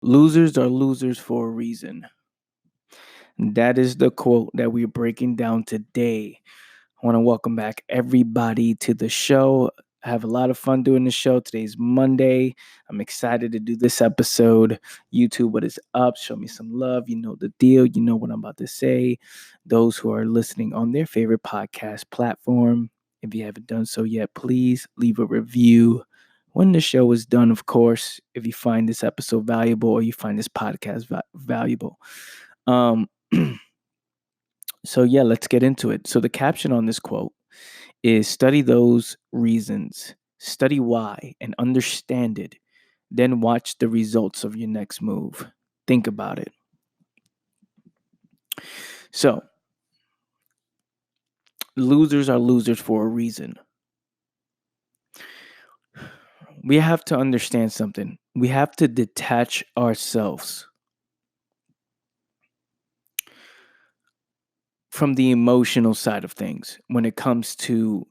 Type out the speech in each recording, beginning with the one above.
Losers are losers for a reason. That is the quote that we're breaking down today. I want to welcome back everybody to the show. I have a lot of fun doing the show. Today's Monday. I'm excited to do this episode. YouTube, what is up? Show me some love. You know the deal. You know what I'm about to say. Those who are listening on their favorite podcast platform, if you haven't done so yet, please leave a review. When the show is done, of course, if you find this episode valuable or you find this podcast valuable. Um, so, yeah, let's get into it. So, the caption on this quote is study those reasons, study why, and understand it. Then watch the results of your next move. Think about it. So, losers are losers for a reason. We have to understand something. We have to detach ourselves from the emotional side of things when it comes to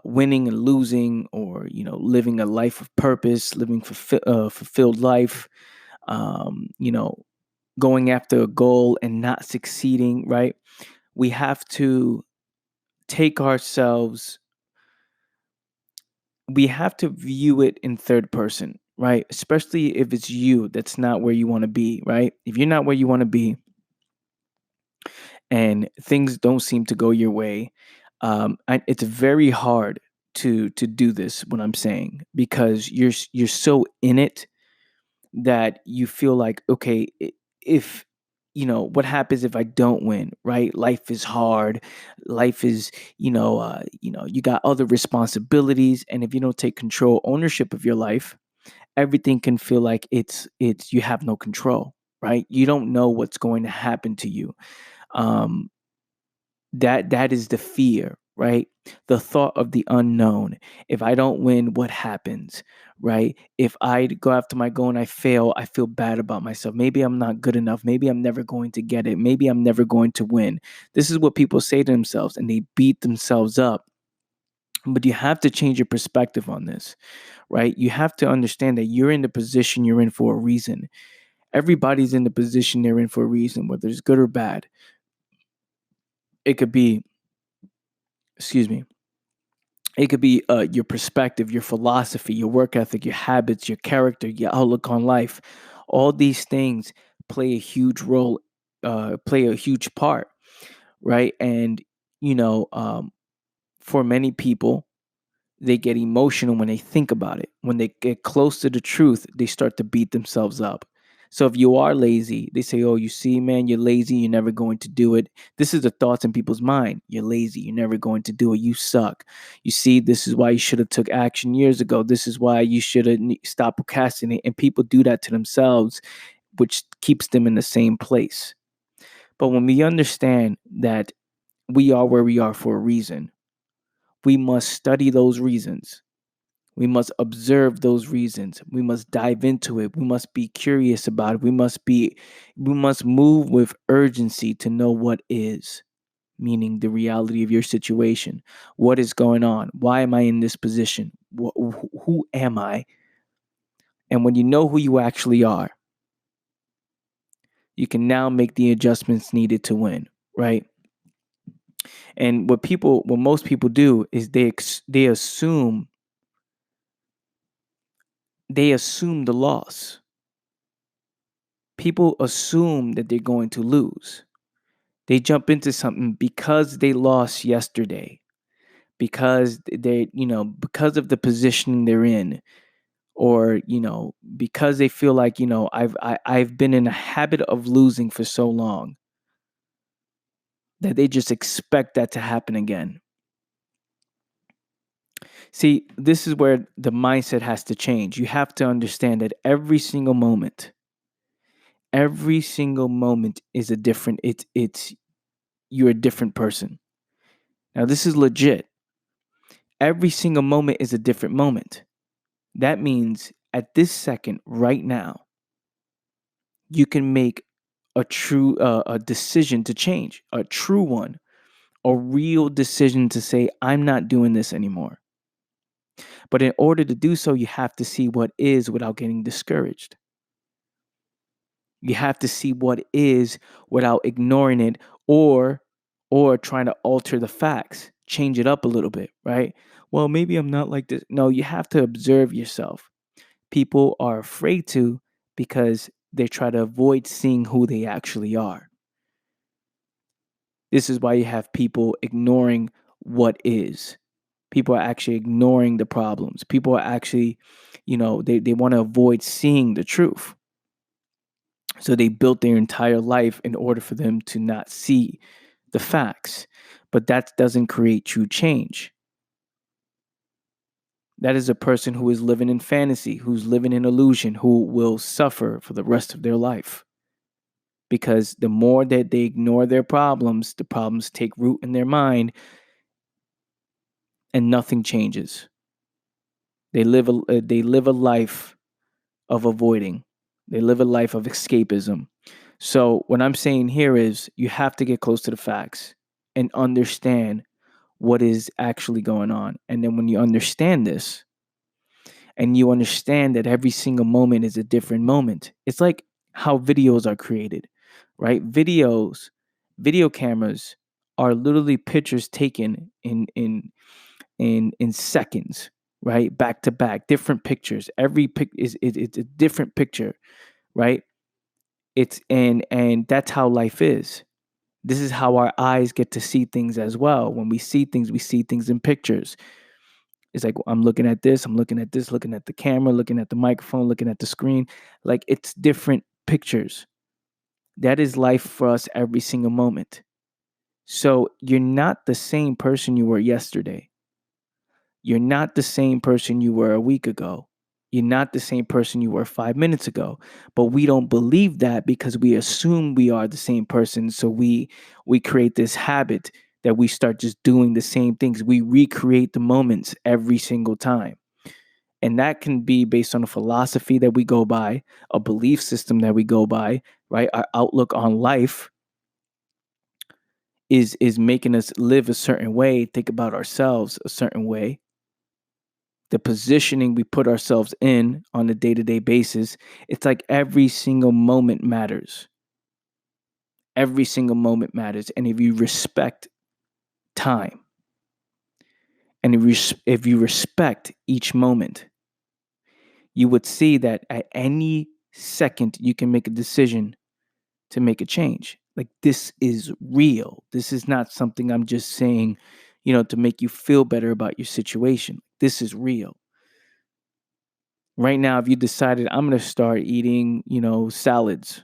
winning and losing, or living a life of purpose, living fulfilled life, you know, going after a goal and not succeeding, right? We have to take ourselves, we have to view it in third person, right? Especially if it's you that's not where you want to be, right? If you're not where you want to be and things don't seem to go your way, it's very hard to do this. What I'm saying, because you're so in it that you feel like, okay, if what happens if I don't win, right? Life is hard. Life is, you got other responsibilities, and if you don't take control, ownership of your life, everything can feel like it's you have no control, right? You don't know what's going to happen to you. Um, that is the fear, right? The thought of the unknown. If I don't win, what happens, right? If I go after my goal and I fail, I feel bad about myself. Maybe I'm not good enough. Maybe I'm never going to get it. Maybe I'm never going to win. This is what people say to themselves, and they beat themselves up. But you have to change your perspective on this, right? You have to understand that you're in the position you're in for a reason. Everybody's in the position they're in for a reason, whether it's good or bad. It could be, excuse me, it could be your perspective, your philosophy, your work ethic, your habits, your character, your outlook on life. All these things play a huge role, play a huge part, right? And you know, um, for many people, they get emotional when they think about it. When they get close to the truth, they start to beat themselves up. So if you are lazy, they say, "Oh, you see, man, you're lazy. You're never going to do it." This is the thoughts in people's mind. You're lazy. You're never going to do it. You suck. You see, this is why you should have took action years ago. This is why you should have stopped procrastinating. And people do that to themselves, which keeps them in the same place. But when we understand that we are where we are for a reason, we must study those reasons. We must observe those reasons. We must dive into it. We must be curious about it. We must move with urgency to know what is, meaning the reality of your situation. What is going on? Why am I in this position? Who am I? And when you know who you actually are, you can now make the adjustments needed to win, right? And what most people do is they assume the loss. People assume that they're going to lose. They jump into something because they lost yesterday, because because of the position they're in, or because they feel like, I've been in a habit of losing for so long that they just expect that to happen again. See, this is where the mindset has to change. You have to understand that every single moment is a different, it's you're a different person. Now this is legit. Every single moment is a different moment. That means at this second right now, you can make a decision to change, a true one, a real decision to say, I'm not doing this anymore. But in order to do so, you have to see what is without getting discouraged. You have to see what is without ignoring it, or trying to alter the facts, change it up a little bit, right? Well, maybe I'm not like this. No, you have to observe yourself. People are afraid to, because they try to avoid seeing who they actually are. This is why you have people ignoring what is. People are actually ignoring the problems. People are actually, they want to avoid seeing the truth. So they built their entire life in order for them to not see the facts. But that doesn't create true change. That is a person who is living in fantasy, who's living in illusion, who will suffer for the rest of their life. Because the more that they ignore their problems, the problems take root in their mind and nothing changes. They live a life of avoiding. They live a life of escapism. So what I'm saying here is you have to get close to the facts and understand what is actually going on. And then when you understand this, and you understand that every single moment is a different moment. It's like how videos are created, right? Video cameras are literally pictures taken in seconds, right? Back to back, different pictures. Every pic it's a different picture, right? It's and that's how life is. This is how our eyes get to see things as well. When we see things in pictures. It's like I'm looking at this, I'm looking at this, looking at the camera, looking at the microphone, looking at the screen. Like it's different pictures. That is life for us every single moment. So you're not the same person you were yesterday. You're not the same person you were a week ago. You're not the same person you were 5 minutes ago. But we don't believe that because we assume we are the same person. So we create this habit that we start just doing the same things. We recreate the moments every single time. And that can be based on a philosophy that we go by, a belief system that we go by, right? Our outlook on life is making us live a certain way, think about ourselves a certain way. The positioning we put ourselves in on a day-to-day basis, it's like every single moment matters. Every single moment matters. And if you respect time, and if you respect each moment, you would see that at any second you can make a decision to make a change. Like this is real. This is not something I'm just saying, to make you feel better about your situation. This is real. Right now, if you decided I'm going to start eating, salads,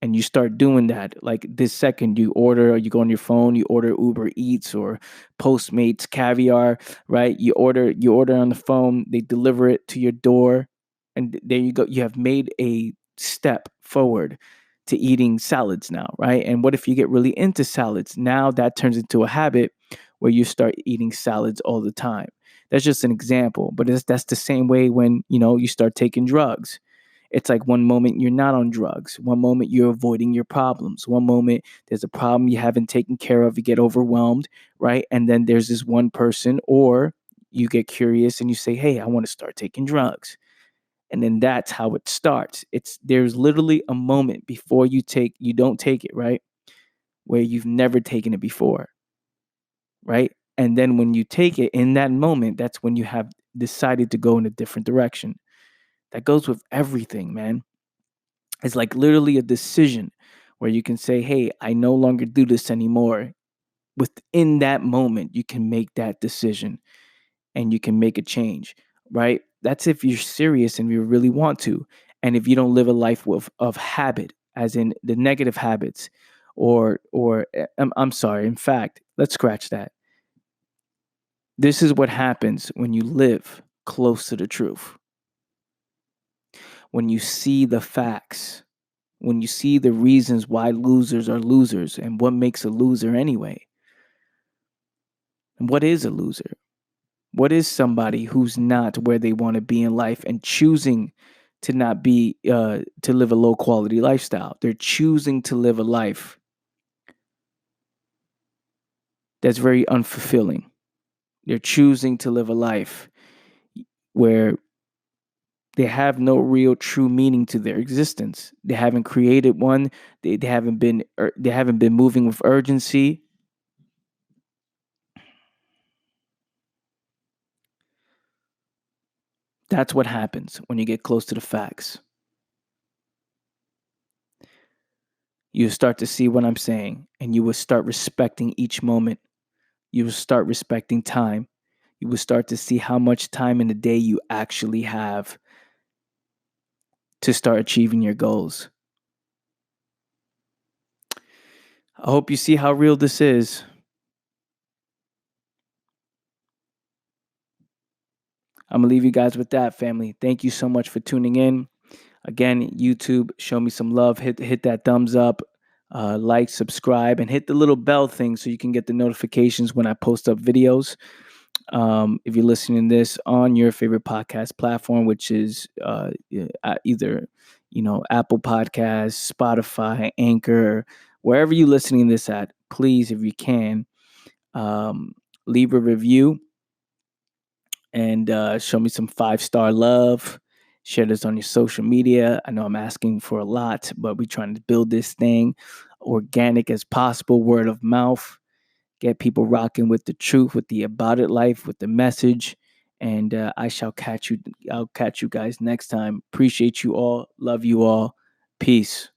and you start doing that, like this second you order, you go on your phone, you order Uber Eats or Postmates, Caviar, right? You order on the phone, they deliver it to your door, and there you go. You have made a step forward to eating salads now, right? And what if you get really into salads? Now that turns into a habit where you start eating salads all the time. That's just an example, but that's the same way when you start taking drugs. It's like one moment you're not on drugs, one moment you're avoiding your problems, one moment there's a problem you haven't taken care of, you get overwhelmed, right? And then there's this one person, or you get curious and you say, hey, I want to start taking drugs. And then that's how it starts. There's literally a moment before you don't take it, right? Where you've never taken it before, right? And then when you take it in that moment, that's when you have decided to go in a different direction. That goes with everything, man. It's like literally a decision where you can say, hey, I no longer do this anymore. Within that moment, you can make that decision and you can make a change, right? That's if you're serious and you really want to. And if you don't live a life of habit, as in the negative habits, I'm sorry, in fact, let's scratch that. This is what happens when you live close to the truth. When you see the facts, when you see the reasons why losers are losers and what makes a loser anyway. And what is a loser? What is somebody who's not where they want to be in life and choosing to not be, to live a low quality lifestyle? They're choosing to live a life that's very unfulfilling. They're choosing to live a life where they have no real true meaning to their existence. They haven't created one. They haven't been moving with urgency. That's what happens when you get close to the facts. You start to see what I'm saying, and you will start respecting each moment. You will start respecting time. You will start to see how much time in the day you actually have to start achieving your goals. I hope you see how real this is. I'm going to leave you guys with that, family. Thank you so much for tuning in. Again, YouTube, show me some love. Hit that thumbs up, like, subscribe, and hit the little bell thing so you can get the notifications when I post up videos. If you're listening to this on your favorite podcast platform, which is either Apple Podcasts, Spotify, Anchor, wherever you're listening to this at, please, if you can, um, leave a review and show me some 5-star love. Share this on your social media. I know I'm asking for a lot, but we're trying to build this thing organic as possible, word of mouth, get people rocking with the truth, with the about it life, with the message. And I'll catch you guys next time. Appreciate you all. Love you all. Peace.